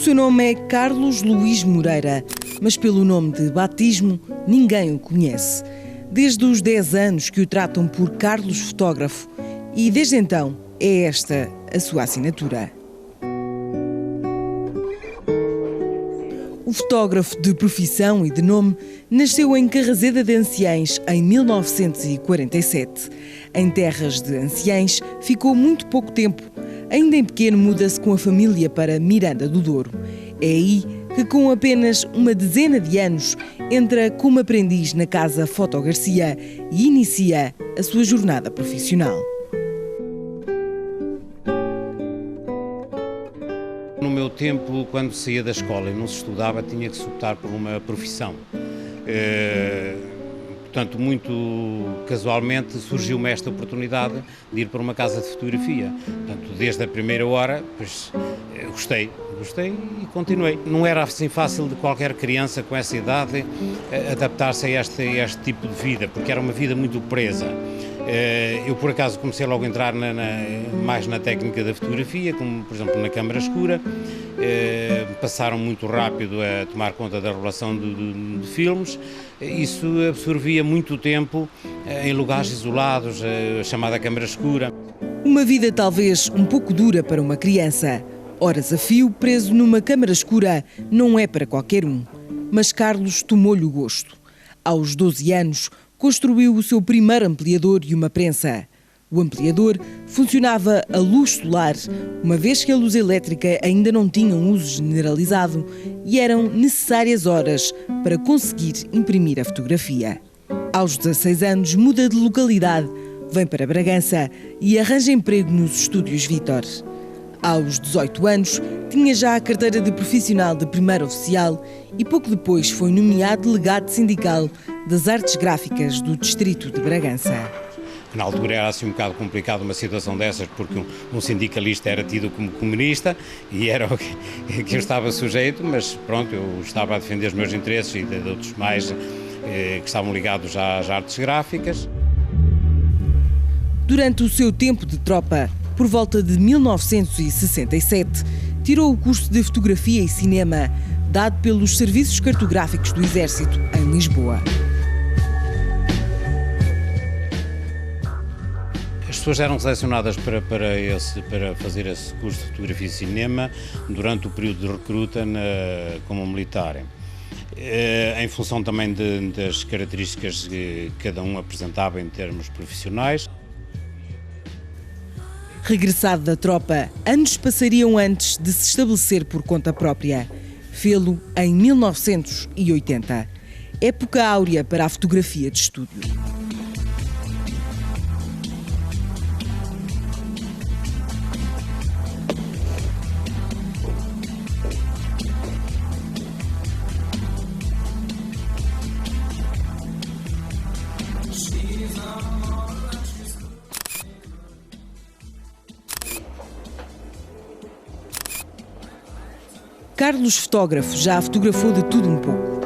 seu nome é Carlos Luís Moreira, mas pelo nome de batismo ninguém o conhece. Desde os 10 anos que o tratam por Carlos Fotógrafo e desde então é esta a sua assinatura. O fotógrafo de profissão e de nome nasceu em Carraseda de Anciães em 1947. Em terras de Anciães ficou muito pouco tempo. Ainda em pequeno muda-se com a família para Miranda do Douro. É aí que com apenas uma dezena de anos entra como aprendiz na Casa Foto Garcia e inicia a sua jornada profissional. No meu tempo, quando saía da escola e não se estudava, tinha que se optar por uma profissão. Portanto, muito casualmente surgiu-me esta oportunidade de ir para uma casa de fotografia. Portanto, desde a primeira hora, pois, gostei e continuei. Não era assim fácil de qualquer criança com essa idade adaptar-se a este tipo de vida, porque era uma vida muito presa. Eu, por acaso, comecei logo a entrar mais na técnica da fotografia, como, por exemplo, na câmara escura. Passaram muito rápido a tomar conta da relação de filmes. Isso absorvia muito tempo em lugares isolados, a chamada câmara escura. Uma vida talvez um pouco dura para uma criança. Horas a fio, preso numa câmara escura, não é para qualquer um. Mas Carlos tomou-lhe o gosto. Aos 12 anos, construiu o seu primeiro ampliador e uma prensa. O ampliador funcionava a luz solar, uma vez que a luz elétrica ainda não tinha um uso generalizado e eram necessárias horas para conseguir imprimir a fotografia. Aos 16 anos, muda de localidade, vem para Bragança e arranja emprego nos Estúdios Vítor. Aos 18 anos, tinha já a carteira de profissional de primeiro oficial e pouco depois foi nomeado delegado sindical das artes gráficas do Distrito de Bragança. Na altura era assim um bocado complicado uma situação dessas, porque um sindicalista era tido como comunista e era o que eu estava sujeito, mas pronto, eu estava a defender os meus interesses e de outros mais que estavam ligados às artes gráficas. Durante o seu tempo de tropa, por volta de 1967, tirou o curso de Fotografia e Cinema, dado pelos Serviços Cartográficos do Exército, em Lisboa. As pessoas eram selecionadas para fazer esse curso de Fotografia e Cinema durante o período de recruta como militar. Em função também das características que cada um apresentava em termos profissionais. Regressado da tropa, anos passariam antes de se estabelecer por conta própria. Fê-lo em 1980. Época áurea para a fotografia de estúdio. Carlos Fotógrafo já fotografou de tudo um pouco.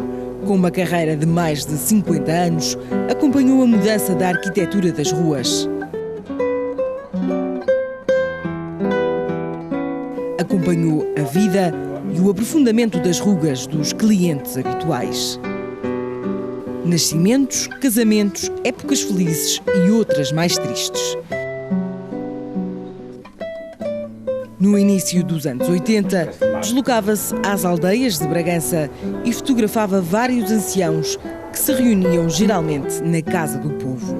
Com uma carreira de mais de 50 anos, acompanhou a mudança da arquitetura das ruas. Acompanhou a vida e o aprofundamento das rugas dos clientes habituais. Nascimentos, casamentos, épocas felizes e outras mais tristes. No início dos anos 80, deslocava-se às aldeias de Bragança e fotografava vários anciãos que se reuniam geralmente na Casa do Povo.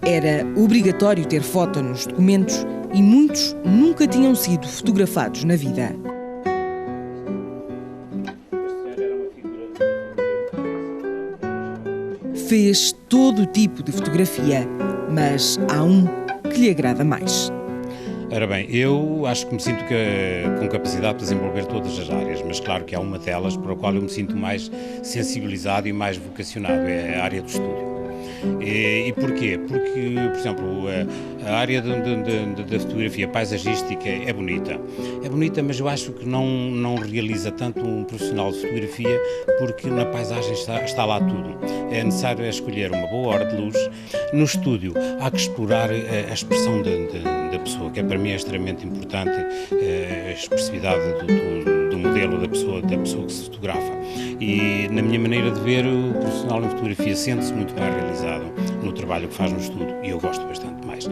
Era obrigatório ter foto nos documentos e muitos nunca tinham sido fotografados na vida. Fez todo o tipo de fotografia, mas há um que lhe agrada mais. Ora bem, eu acho que me sinto com capacidade de desenvolver todas as áreas, mas claro que há uma delas para a qual eu me sinto mais sensibilizado e mais vocacionado, é a área do estúdio. E porquê? Porque, por exemplo, a área da fotografia paisagística é bonita, mas eu acho que não realiza tanto um profissional de fotografia, porque na paisagem está lá tudo. É necessário escolher uma boa hora de luz. No estúdio há que explorar a expressão da pessoa, que para mim é extremamente importante, a expressividade do modelo da pessoa que se fotografa. E na minha maneira de ver, o profissional em fotografia sente-se muito mais realizado no trabalho que faz no estudo, e eu gosto bastante mais.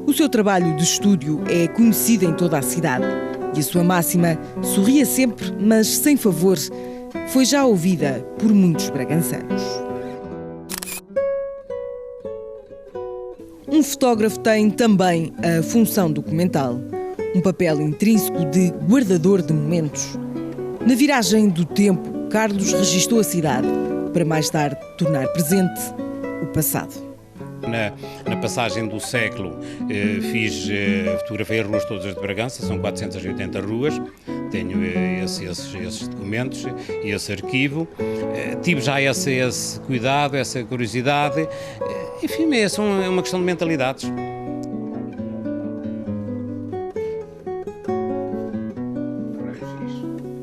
O seu trabalho de estúdio é conhecido em toda a cidade e a sua máxima, sorria sempre, mas sem favor, foi já ouvida por muitos bragançanos. Um fotógrafo tem também a função documental, um papel intrínseco de guardador de momentos. Na viragem do tempo, Carlos registou a cidade para mais tarde tornar presente o passado. Na passagem do século fotografei as ruas todas de Bragança, são 480 ruas, tenho esses documentos e esse arquivo, tive já esse cuidado, essa curiosidade, enfim, é uma questão de mentalidades.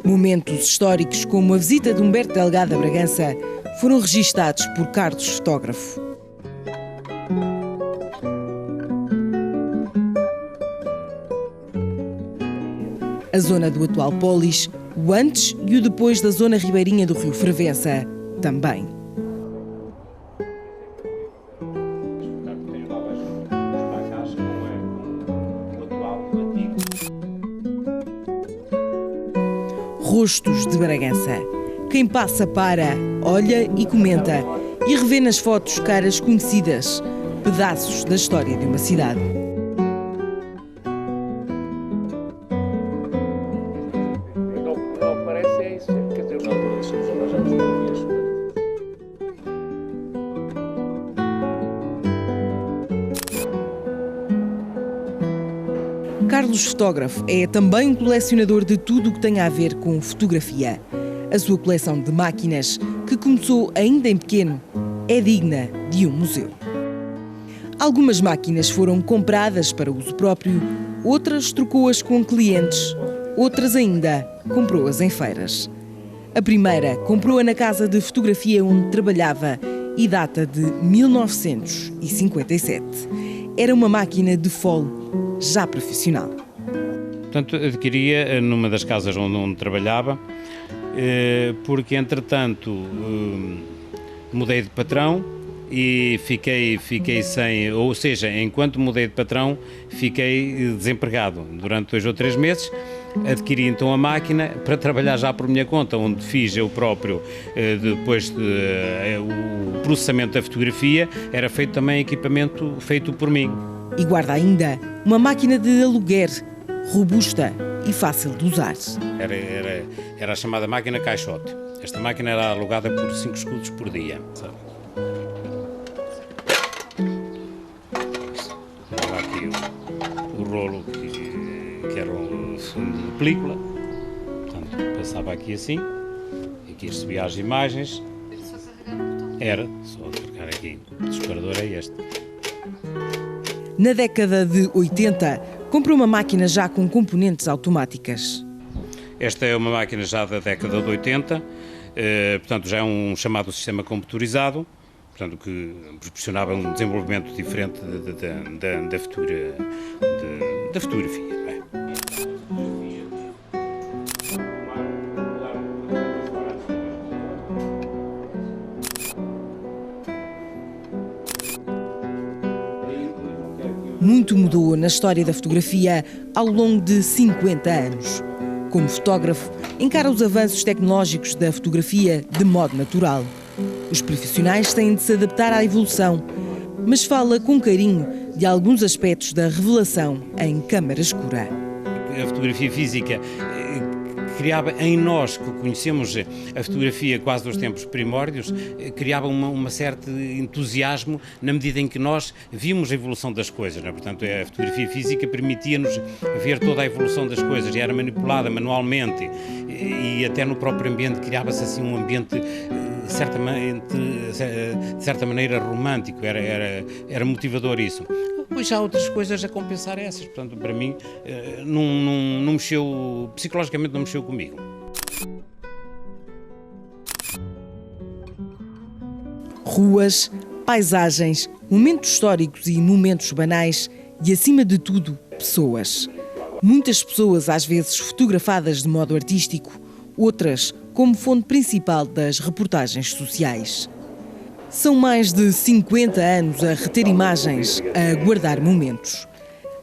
Momentos históricos como a visita de Humberto Delgado a Bragança foram registados por Carlos Fotógrafo. A zona do atual Polis, o antes e o depois da zona ribeirinha do Rio Fervença, também. Rostos de Bragança. Quem passa para, olha e comenta, e revê nas fotos caras conhecidas, pedaços da história de uma cidade. Carlos Fotógrafo é também um colecionador de tudo o que tem a ver com fotografia. A sua coleção de máquinas, que começou ainda em pequeno, é digna de um museu. Algumas máquinas foram compradas para uso próprio, outras trocou-as com clientes, outras ainda comprou-as em feiras. A primeira comprou-a na casa de fotografia onde trabalhava e data de 1957. Era uma máquina de fole já profissional. Portanto, adquiria numa das casas onde trabalhava, porque entretanto mudei de patrão e fiquei sem, ou seja, enquanto mudei de patrão, fiquei desempregado durante 2 ou 3 meses. Adquiri então a máquina para trabalhar já por minha conta, onde fiz eu próprio, depois o processamento da fotografia, era feito também equipamento feito por mim. E guarda ainda uma máquina de aluguer, robusta e fácil de usar. Era a chamada máquina caixote. Esta máquina era alugada por 5 escudos por dia. Sabe? Estava aqui o rolo que era de película. Portanto, passava aqui assim. Aqui recebia as imagens. Era só carregar aqui. O disparador é este. Na década de 80, comprou uma máquina já com componentes automáticas. Esta é uma máquina já da década de 80, portanto já é um chamado sistema computurizado, portanto que proporcionava um desenvolvimento diferente da fotografia. Não é? Muito mudou na história da fotografia ao longo de 50 anos. Como fotógrafo, encara os avanços tecnológicos da fotografia de modo natural. Os profissionais têm de se adaptar à evolução, mas fala com carinho de alguns aspectos da revelação em câmara escura. A fotografia física criava em nós, que conhecemos a fotografia quase dos tempos primórdios, criava uma certo entusiasmo na medida em que nós vimos a evolução das coisas. Não é? Portanto, a fotografia física permitia-nos ver toda a evolução das coisas e era manipulada manualmente e até no próprio ambiente criava-se assim um ambiente de certa maneira romântico, era motivador isso. Hoje há outras coisas a compensar essas, portanto, para mim, não mexeu, psicologicamente não mexeu comigo. Ruas, paisagens, momentos históricos e momentos banais E, acima de tudo, pessoas. Muitas pessoas, às vezes fotografadas de modo artístico, outras como fonte principal das reportagens sociais. São mais de 50 anos a reter imagens, a guardar momentos.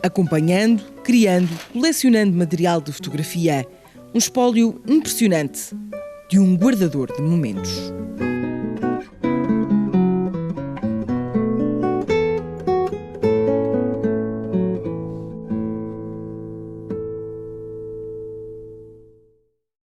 Acompanhando, criando, colecionando material de fotografia. Um espólio impressionante de um guardador de momentos.